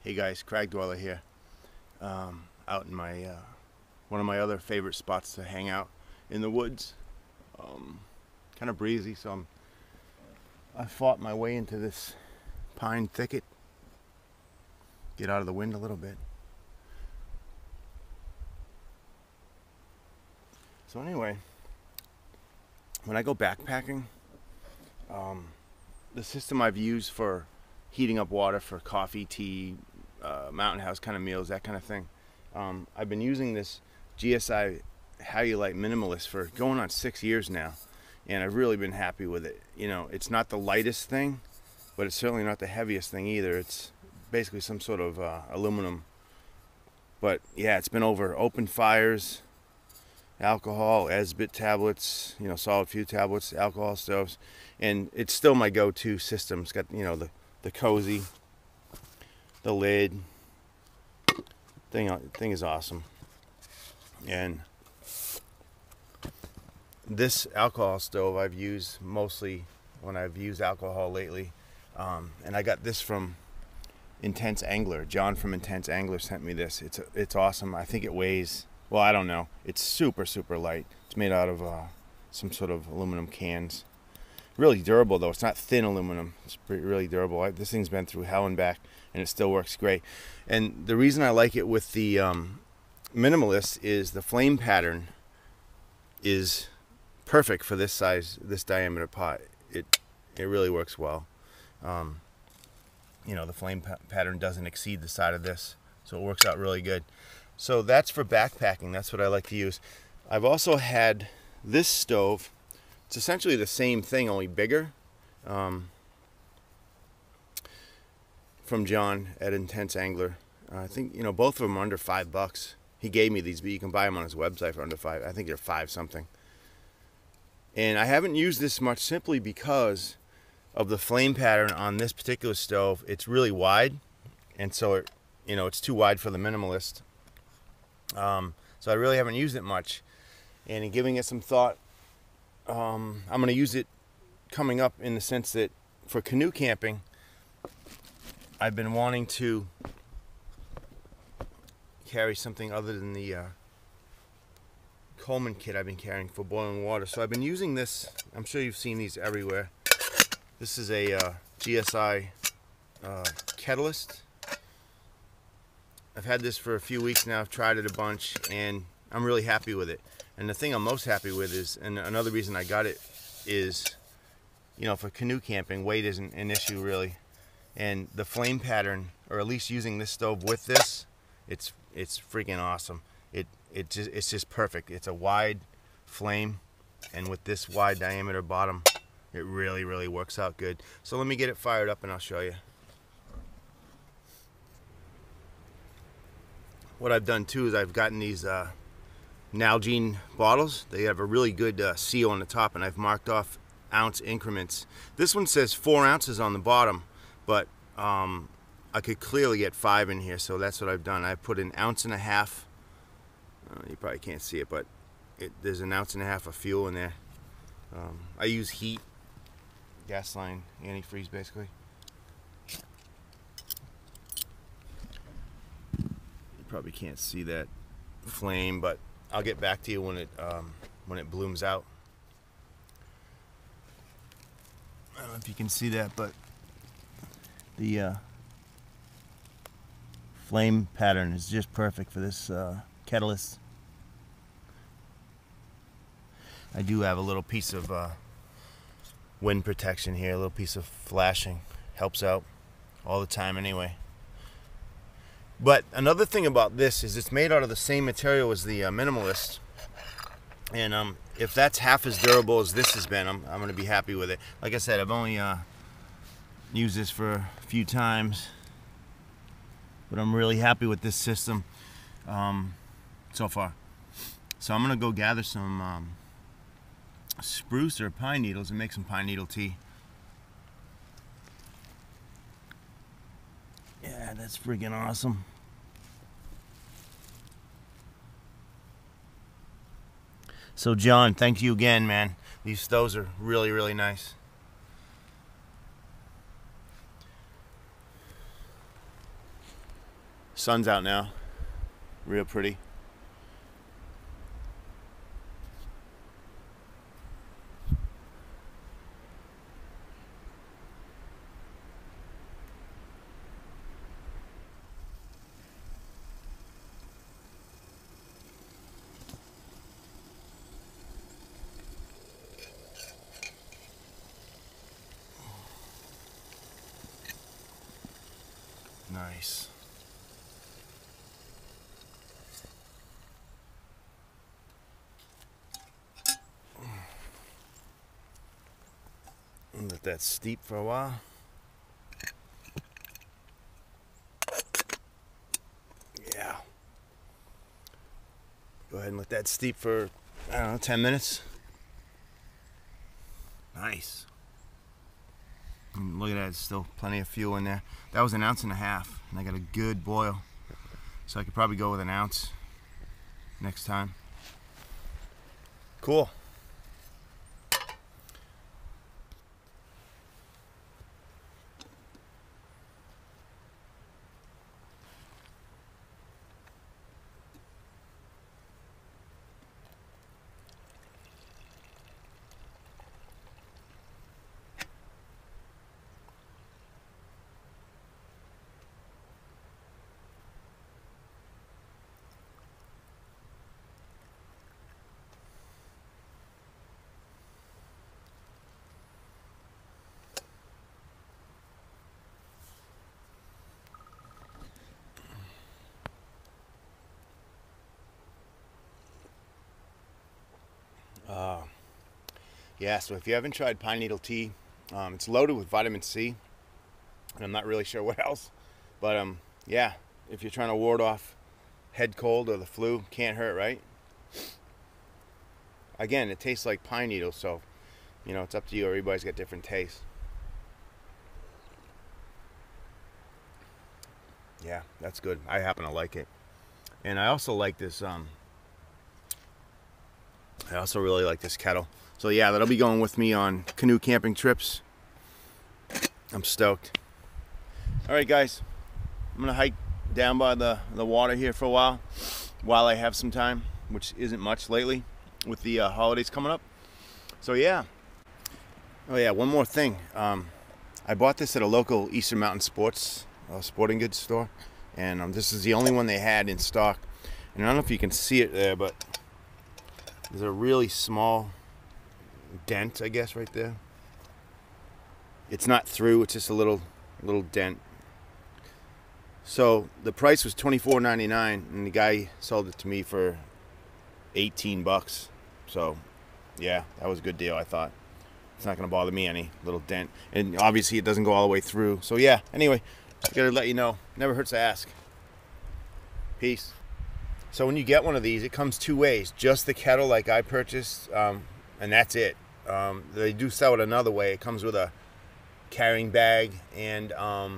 Hey guys, Crag Dweller here. Out in my one of my other favorite spots to hang out in the woods. Kind of breezy, so I fought my way into this pine thicket. Get out of the wind a little bit. So anyway, when I go backpacking, the system I've used for heating up water for coffee, tea, mountain house kind of meals, that kind of thing. I've been using this GSI How You Like Minimalist for going on 6 years now, and I've really been happy with it. You know, it's not the lightest thing, but it's certainly not the heaviest thing either. It's basically some sort of aluminum. But yeah, it's been over open fires, alcohol, Esbit tablets, you know, solid fuel tablets, alcohol stoves, and it's still my go-to system. It's got, you know, the cozy, the lid. Thing is awesome. And this alcohol stove I've used mostly when I've used alcohol lately, and I got this from Intense Angler. John from Intense Angler sent me this. It's awesome. I think it weighs, well, I don't know. It's super light. It's made out of some sort of aluminum cans. Really durable though. It's not thin aluminum. It's really durable. This thing's been through hell and back, and it still works great. And the reason I like it with the Minimalist is the flame pattern is perfect for this size, this diameter pot. It really works well. You know, the flame pattern doesn't exceed the side of this, so it works out really good. So that's for backpacking. That's what I like to use. I've also had this stove. It's essentially the same thing, only bigger. From John at Intense Angler. I think, you know, both of them are under $5. He gave me these, but you can buy them on his website for under $5. I think they're $5 something. And I haven't used this much simply because of the flame pattern on this particular stove. It's really wide, and so it, you know, it's too wide for the Minimalist. So I really haven't used it much. And in giving it some thought, I'm going to use it coming up in the sense that for canoe camping, I've been wanting to carry something other than the Coleman kit I've been carrying for boiling water. So I've been using this. I'm sure you've seen these everywhere. This is a GSI Kettlist. I've had this for a few weeks now. I've tried it a bunch, and I'm really happy with it. And the thing I'm most happy with is, and another reason I got it is, you know, for canoe camping, weight isn't an issue really. And the flame pattern, or at least using this stove with this, it's freaking awesome. It's just perfect. It's a wide flame, and with this wide diameter bottom, it really works out good. So let me get it fired up and I'll show you. What I've done too is I've gotten these Nalgene bottles. They have a really good seal on the top, and I've marked off ounce increments. This one says 4 ounces on the bottom, but I could clearly get 5 in here, so that's what I've done. I put 1.5 ounces. You probably can't see it, but there's 1.5 ounces of fuel in there. I use heat, gas line, antifreeze basically. You probably can't see that flame, but I'll get back to you when it blooms out. I don't know if you can see that, but the flame pattern is just perfect for this Kettlist. I do have a little piece of wind protection here, a little piece of flashing. Helps out all the time anyway. But another thing about this is it's made out of the same material as the Minimalist. And if that's half as durable as this has been, I'm going to be happy with it. Like I said, I've only used this for a few times, but I'm really happy with this system so far. So I'm going to go gather some spruce or pine needles and make some pine needle tea. Yeah, that's freaking awesome. So John, thank you again, man. These stoves are really nice. sun's out now. Real pretty. Nice. Let that steep for a while. Yeah. Go ahead and let that steep for, I don't know, 10 minutes. Nice. And look at that, there's still plenty of fuel in there. That was 1.5 ounces, and I got a good boil. So I could probably go with 1 ounce next time. Cool. Yeah, so if you haven't tried pine needle tea, it's loaded with vitamin C, and I'm not really sure what else, but yeah, if you're trying to ward off head cold or the flu, can't hurt, right? Again, it tastes like pine needles, so you know, it's up to you. Everybody's got different tastes. Yeah, that's good. I happen to like it, and I also like this. I also really like this kettle. So yeah, that'll be going with me on canoe camping trips. I'm stoked. All right, guys, I'm gonna hike down by the water here for a while I have some time, which isn't much lately with the holidays coming up. So yeah. Oh yeah, one more thing. I bought this at a local Eastern Mountain sporting goods store, and this is the only one they had in stock. And I don't know if you can see it there, but there's a really small dent, I guess, right there. It's not through, it's just a little dent. So the price was $24.99, and the guy sold it to me for 18 bucks. So yeah, that was a good deal, I thought. It's not gonna bother me any, little dent. And obviously it doesn't go all the way through. So yeah, anyway, just gotta let you know, never hurts to ask. Peace. So when you get one of these, it comes 2 ways. Just the kettle like I purchased, and that's it. They do sell it another way. It comes with a carrying bag and a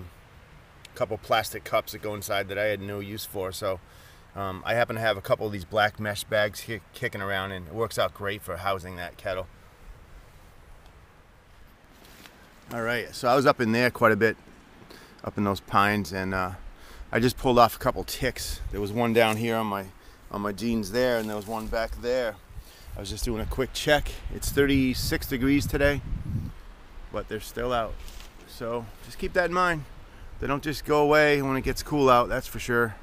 couple plastic cups that go inside that I had no use for. So I happen to have a couple of these black mesh bags kicking around, and it works out great for housing that kettle. All right, so I was up in there quite a bit, up in those pines, and I just pulled off a couple ticks. There was one down here on my jeans there, and there was one back there. I was just doing a quick check. It's 36 degrees today, but they're still out. So just keep that in mind. They don't just go away when it gets cool out, that's for sure.